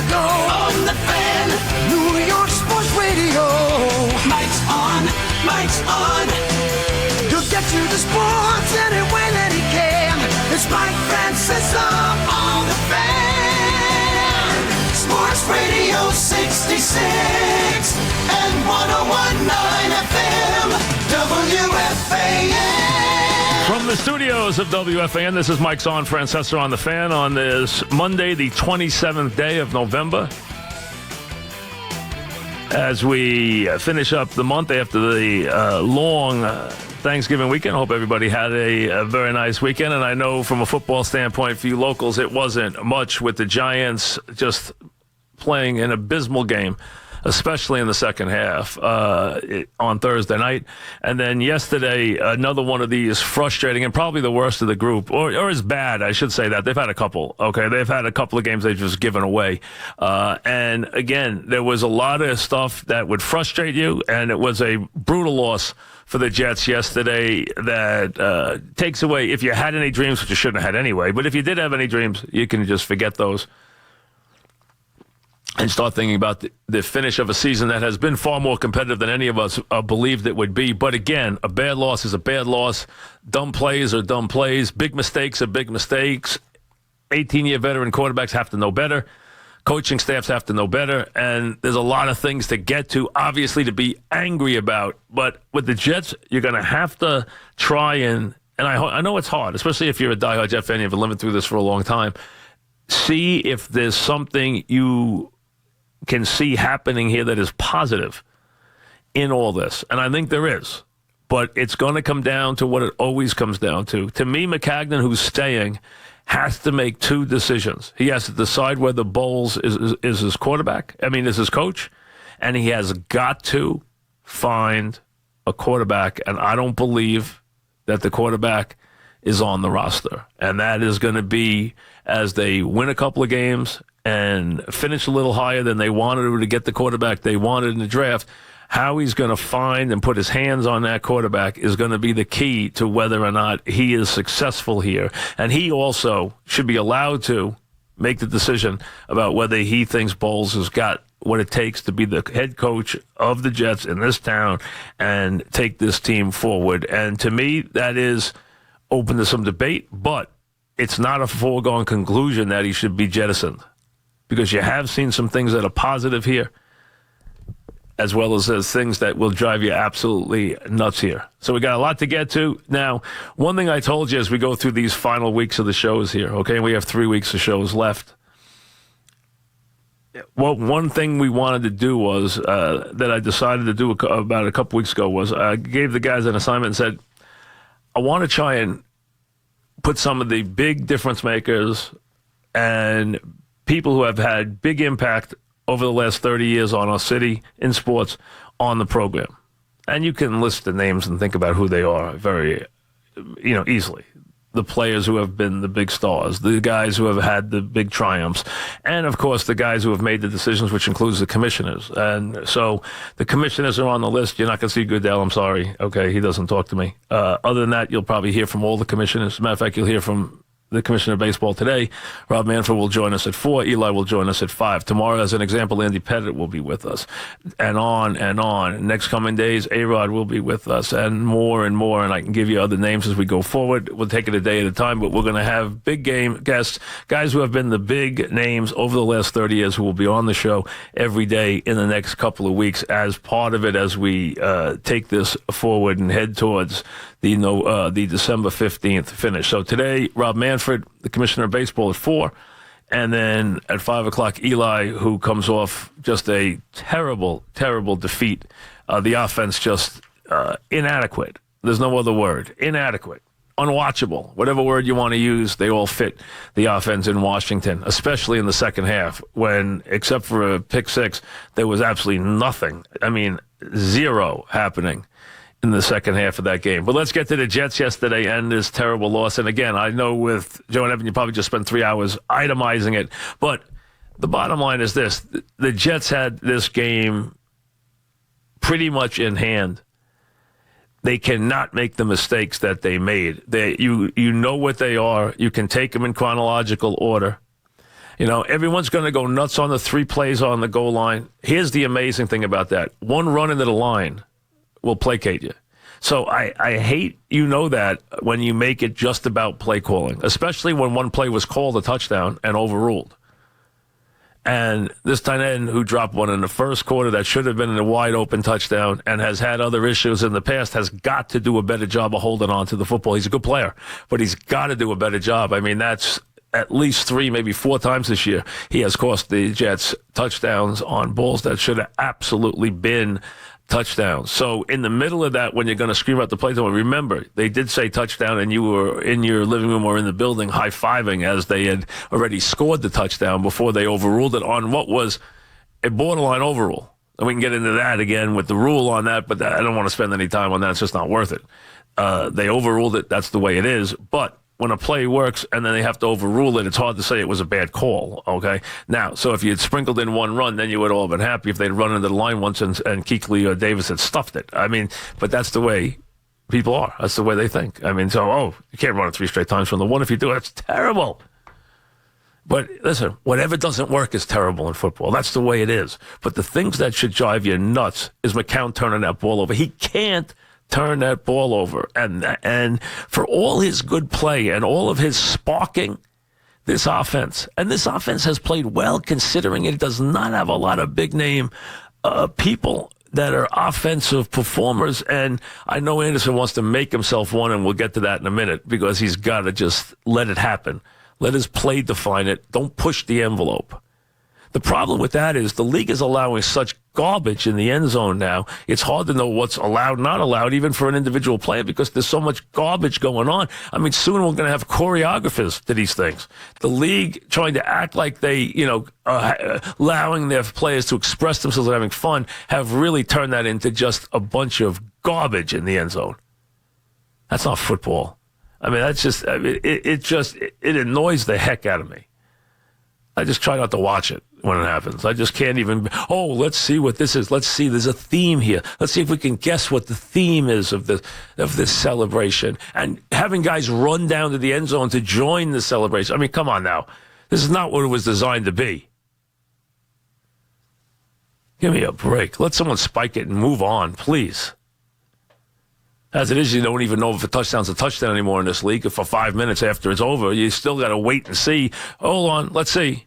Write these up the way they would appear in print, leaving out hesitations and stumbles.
to go. On the Fan, New York Sports Radio. Mike's on, Mike's on. He'll get you the sports any way that he can. It's Mike Francesa on the Fan. Sports Radio 66 and 101.9 FM, WFAN. From the studios of WFAN, this is Mike's on Francesa on the Fan on this Monday, the 27th day of November. As we finish up the month after the long Thanksgiving weekend, I hope everybody had a very nice weekend. And I know from a football standpoint for you locals, it wasn't much with the Giants just playing an abysmal game, especially in the second half on Thursday night. And then yesterday, another one of these frustrating and probably the worst of the group, or as bad, I should say that. They've had a couple, okay? They've had a couple of games they've just given away. And again, there was a lot of stuff that would frustrate you, and it was a brutal loss for the Jets yesterday that takes away, if you had any dreams, which you shouldn't have had anyway, but if you did have any dreams, you can just forget those and start thinking about the finish of a season that has been far more competitive than any of us believed it would be. But again, a bad loss is a bad loss. Dumb plays are dumb plays. Big mistakes are big mistakes. 18-year veteran quarterbacks have to know better. Coaching staffs have to know better. And there's a lot of things to get to, obviously, to be angry about. But with the Jets, you're going to have to try and I know it's hard, especially if you're a diehard Jet fan and you've been living through this for a long time. See if there's something you can see happening here that is positive in all this. And I think there is. But it's going to come down to what it always comes down to. To me, McCagnon, who's staying, has to make two decisions. He has to decide whether Bowles is his quarterback, is his coach, and he has got to find a quarterback. And I don't believe that the quarterback is on the roster. And that is going to be as they win a couple of games and finish a little higher than they wanted to get the quarterback they wanted in the draft. How he's going to find and put his hands on that quarterback is going to be the key to whether or not he is successful here. And he also should be allowed to make the decision about whether he thinks Bowles has got what it takes to be the head coach of the Jets in this town and take this team forward. And to me, that is open to some debate, but it's not a foregone conclusion that he should be jettisoned, because you have seen some things that are positive here, as well as things that will drive you absolutely nuts here. So we got a lot to get to. Now, one thing I told you as we go through these final weeks of the shows here, okay, we have 3 weeks of shows left. Well, one thing we wanted to do was, that I decided to do about a couple weeks ago, was I gave the guys an assignment and said, I want to try and put some of the big difference makers and people who have had big impact over the last 30 years on our city in sports on the program. And you can list the names and think about who they are very, easily. The players who have been the big stars, the guys who have had the big triumphs, and, of course, the guys who have made the decisions, which includes the commissioners. And so the commissioners are on the list. You're not going to see Goodell. I'm sorry. Okay, he doesn't talk to me. Other than that, you'll probably hear from all the commissioners. As a matter of fact, you'll hear from the commissioner of baseball today. Rob Manfred will join us at 4. Eli will join us at 5. Tomorrow, as an example, Andy Pettit will be with us. And on and on. Next coming days, A-Rod will be with us, and more. And I can give you other names as we go forward. We'll take it a day at a time, but we're going to have big game guests, guys who have been the big names over the last 30 years who will be on the show every day in the next couple of weeks as part of it as we take this forward and head towards the December 15th finish. So today, Rob Manfred, the commissioner of baseball, at 4. And then at 5 o'clock, Eli, who comes off just a terrible, terrible defeat. The offense just inadequate. There's no other word. Inadequate. Unwatchable. Whatever word you want to use, they all fit the offense in Washington, especially in the second half when, except for a pick six, there was absolutely nothing. Zero happening in the second half of that game. But let's get to the Jets yesterday and this terrible loss. And again, I know with Joe and Evan, you probably just spent 3 hours itemizing it. But the bottom line is this. The Jets had this game pretty much in hand. They cannot make the mistakes that they made. You know what they are. You can take them in chronological order. Everyone's going to go nuts on the 3 plays on the goal line. Here's the amazing thing about that. One run into the line will placate you. So I hate, that when you make it just about play calling, especially when one play was called a touchdown and overruled. And this tight end who dropped one in the first quarter that should have been a wide open touchdown and has had other issues in the past has got to do a better job of holding on to the football. He's a good player, but he's got to do a better job. I mean, that's at least 3, maybe 4 times this year. He has cost the Jets touchdowns on balls that should have absolutely been touchdowns. So in the middle of that, when you're going to scream out the play, remember, they did say touchdown and you were in your living room or in the building high-fiving as they had already scored the touchdown before they overruled it on what was a borderline overrule. And we can get into that again with the rule on that, but I don't want to spend any time on that. It's just not worth it. They overruled it. That's the way it is. But when a play works and then they have to overrule it, it's hard to say it was a bad call, okay? Now, so if you had sprinkled in one run, then you would all have been happy if they'd run into the line once and Kuechly or Davis had stuffed it. I mean, but that's the way people are. That's the way they think. I mean, so, you can't run it 3 straight times from the one. If you do, that's terrible. But listen, whatever doesn't work is terrible in football. That's the way it is. But the things that should drive you nuts is McCown turning that ball over. He can't turn that ball over. And for all his good play and all of his sparking, this offense has played well considering it does not have a lot of big name people that are offensive performers. And I know Anderson wants to make himself one, and we'll get to that in a minute, because he's got to just let it happen. Let his play define it. Don't push the envelope. The problem with that is the league is allowing such garbage in the end zone now. It's hard to know what's allowed, not allowed, even for an individual player, because there's so much garbage going on. I mean, soon we're going to have choreographers to these things. The league trying to act like they, allowing their players to express themselves and having fun, have really turned that into just a bunch of garbage in the end zone. That's not football. I mean, that's just, it annoys the heck out of me. I just try not to watch it when it happens. I just can't even, let's see what this is. Let's see, there's a theme here. Let's see if we can guess what the theme is of this celebration. And having guys run down to the end zone to join the celebration. I mean, come on now. This is not what it was designed to be. Give me a break. Let someone spike it and move on, please. As it is, you don't even know if a touchdown's a touchdown anymore in this league. If for 5 minutes after it's over, you still got to wait and see. Hold on, let's see.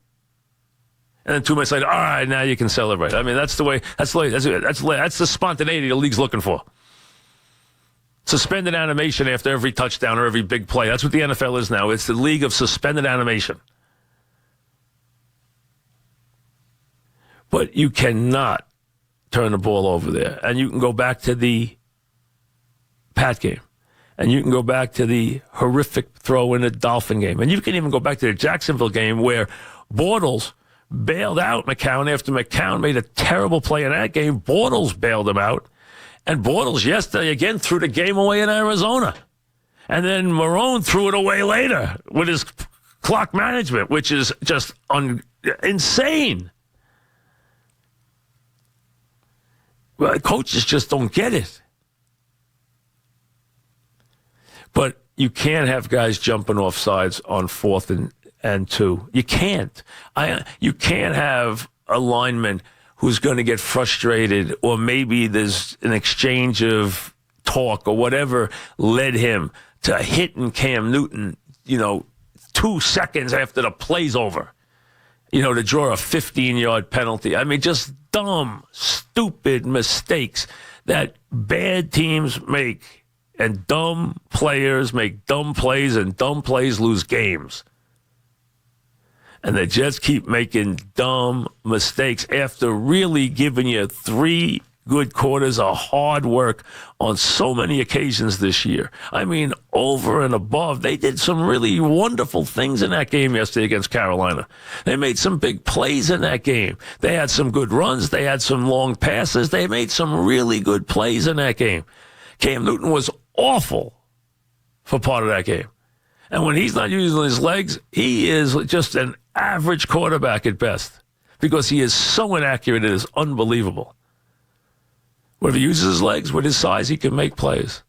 And then 2 minutes later, all right, now you can celebrate. I mean, that's the way. That's the spontaneity the league's looking for. Suspended animation after every touchdown or every big play. That's what the NFL is now. It's the league of suspended animation. But you cannot turn the ball over there, and you can go back to the Pat game, and you can go back to the horrific throw in the Dolphin game, and you can even go back to the Jacksonville game where Bortles bailed out McCown after McCown made a terrible play in that game. Bortles bailed him out, and Bortles yesterday again threw the game away in Arizona, and then Marone threw it away later with his clock management, which is just insane. Well, coaches just don't get it. But you can't have guys jumping off sides on 4th and 2. You can't. You can't have a lineman who's going to get frustrated, or maybe there's an exchange of talk or whatever led him to hitting Cam Newton, 2 seconds after the play's over, to draw a 15-yard penalty. I mean, just dumb, stupid mistakes that bad teams make. And dumb players make dumb plays, and dumb plays lose games. And the Jets keep making dumb mistakes after really giving you 3 good quarters of hard work on so many occasions this year. I mean, over and above. They did some really wonderful things in that game yesterday against Carolina. They made some big plays in that game. They had some good runs. They had some long passes. They made some really good plays in that game. Cam Newton was awful for part of that game. And when he's not using his legs, he is just an average quarterback at best, because he is so inaccurate, it is unbelievable. When he uses his legs, with his size, he can make plays.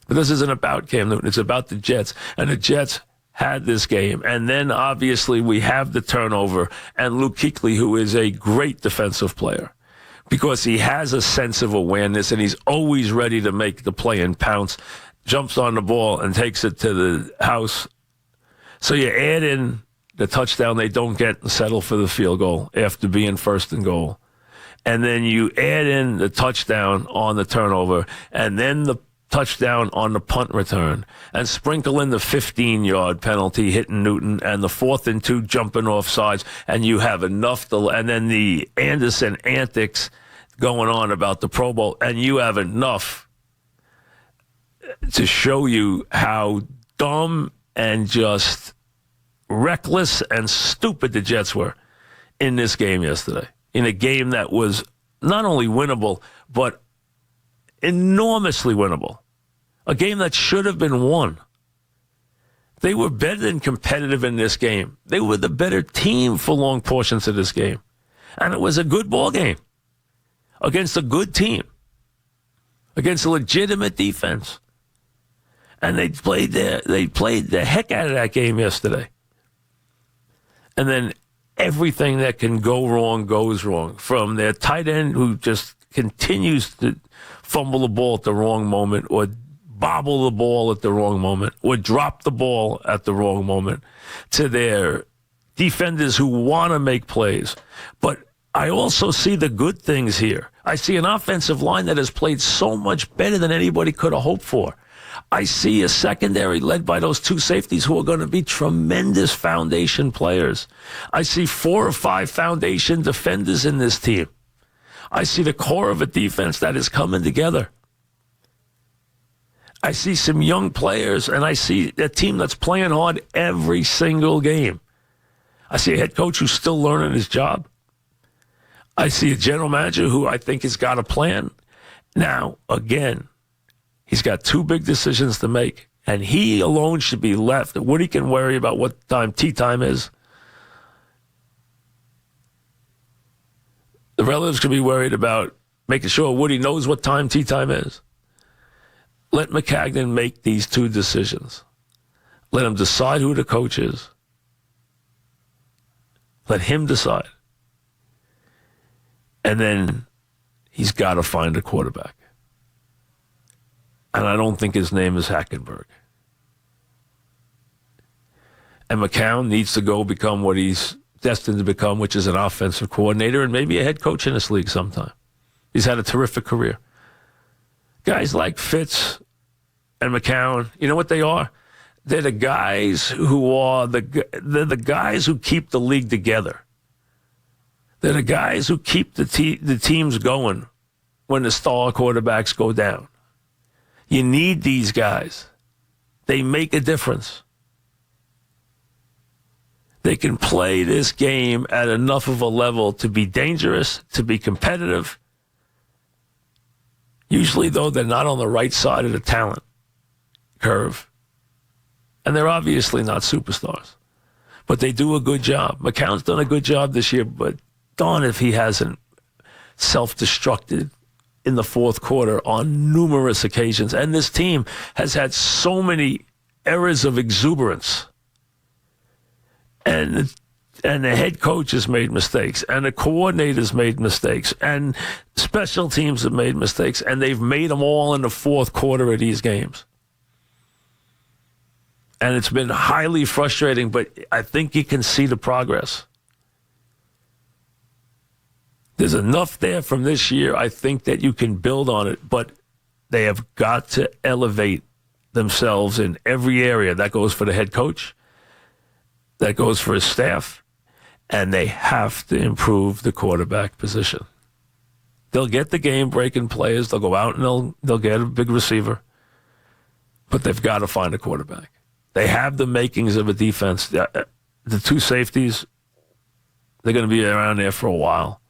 But this isn't about Cam Newton. It's about the Jets. And the Jets had this game. And then obviously we have the turnover and Luke Kuechly, who is a great defensive player because he has a sense of awareness and he's always ready to make the play and pounce, jumps on the ball and takes it to the house. So you add in the touchdown they don't get and settle for the field goal after being first and goal. And then you add in the touchdown on the turnover and then the touchdown on the punt return and sprinkle in the 15-yard penalty hitting Newton and the 4th and 2 jumping off sides, and you have enough to, and then the Anderson antics going on about the Pro Bowl, and you have enough to show you how dumb and just reckless and stupid the Jets were in this game yesterday, in a game that was not only winnable, but enormously winnable. A game that should have been won. They were better than competitive in this game. They were the better team for long portions of this game. And it was a good ball game against a good team, against a legitimate defense. And they played the heck out of that game yesterday. And then everything that can go wrong goes wrong. From their tight end who just continues to fumble the ball at the wrong moment or bobble the ball at the wrong moment or drop the ball at the wrong moment, to their defenders who want to make plays. But I also see the good things here. I see an offensive line that has played so much better than anybody could have hoped for. I see a secondary led by those 2 safeties who are going to be tremendous foundation players. I see 4 or 5 foundation defenders in this team. I see the core of a defense that is coming together. I see some young players, and I see a team that's playing hard every single game. I see a head coach who's still learning his job. I see a general manager who I think has got a plan. Now, again, he's got 2 big decisions to make, and he alone should be left. Woody can worry about what time tea time is. The relatives could be worried about making sure Woody knows what time tea time is. Let McCagnon make these 2 decisions. Let him decide who the coach is. Let him decide. And then he's got to find a quarterback. And I don't think his name is Hackenberg. And McCown needs to go become what he's destined to become, which is an offensive coordinator and maybe a head coach in this league sometime. He's had a terrific career. Guys like Fitz and McCown, you know what they are? They're the guys who are they're the guys who keep the league together. They're the guys who keep the teams going when the star quarterbacks go down. You need these guys. They make a difference. They can play this game at enough of a level to be dangerous, to be competitive. Usually, though, they're not on the right side of the talent curve. And they're obviously not superstars. But they do a good job. McCown's done a good job this year, but darn if he hasn't self-destructed in the 4th quarter on numerous occasions. And this team has had so many errors of exuberance. And the head coach has made mistakes, and the coordinators made mistakes, and special teams have made mistakes, and they've made them all in the 4th quarter of these games. And it's been highly frustrating, but I think you can see the progress. There's enough there from this year, I think, that you can build on it, but they have got to elevate themselves in every area. That goes for the head coach. That goes for his staff. And they have to improve the quarterback position. They'll get the game-breaking players. They'll go out and they'll get a big receiver. But they've got to find a quarterback. They have the makings of a defense. The 2 safeties, they're going to be around there for a while.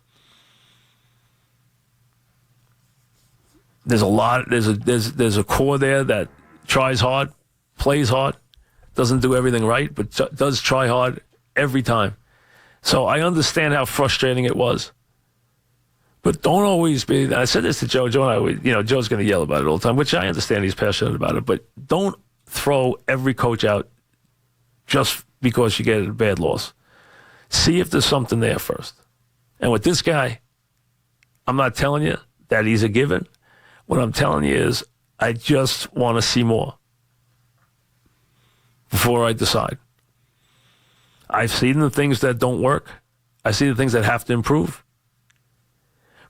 There's a lot. There's a core there that tries hard, plays hard, doesn't do everything right, but does try hard every time. So I understand how frustrating it was. But don't always be. I said this to Joe. Joe and I, Joe's going to yell about it all the time, which I understand. He's passionate about it. But don't throw every coach out just because you get a bad loss. See if there's something there first. And with this guy, I'm not telling you that he's a given. What I'm telling you is I just want to see more before I decide. I've seen the things that don't work. I see the things that have to improve.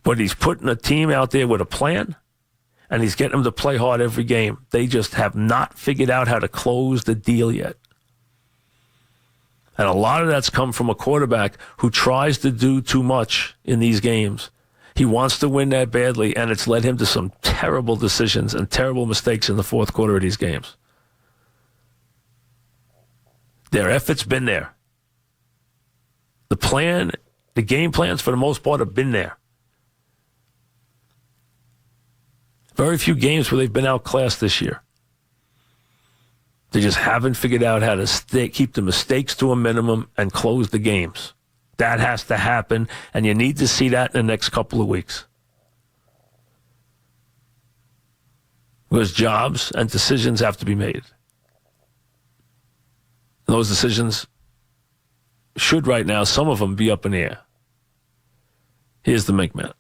But he's putting a team out there with a plan, and he's getting them to play hard every game. They just have not figured out how to close the deal yet. And a lot of that's come from a quarterback who tries to do too much in these games. He wants to win that badly, and it's led him to some terrible decisions and terrible mistakes in the fourth quarter of these games. Their effort's been there. The plan, the game plans for the most part have been there. Very few games where they've been outclassed this year. They just haven't figured out how to keep the mistakes to a minimum and close the games. That has to happen, and you need to see that in the next couple of weeks. Because jobs and decisions have to be made. And those decisions should right now, some of them, be up in the air. Here's the Mink Man.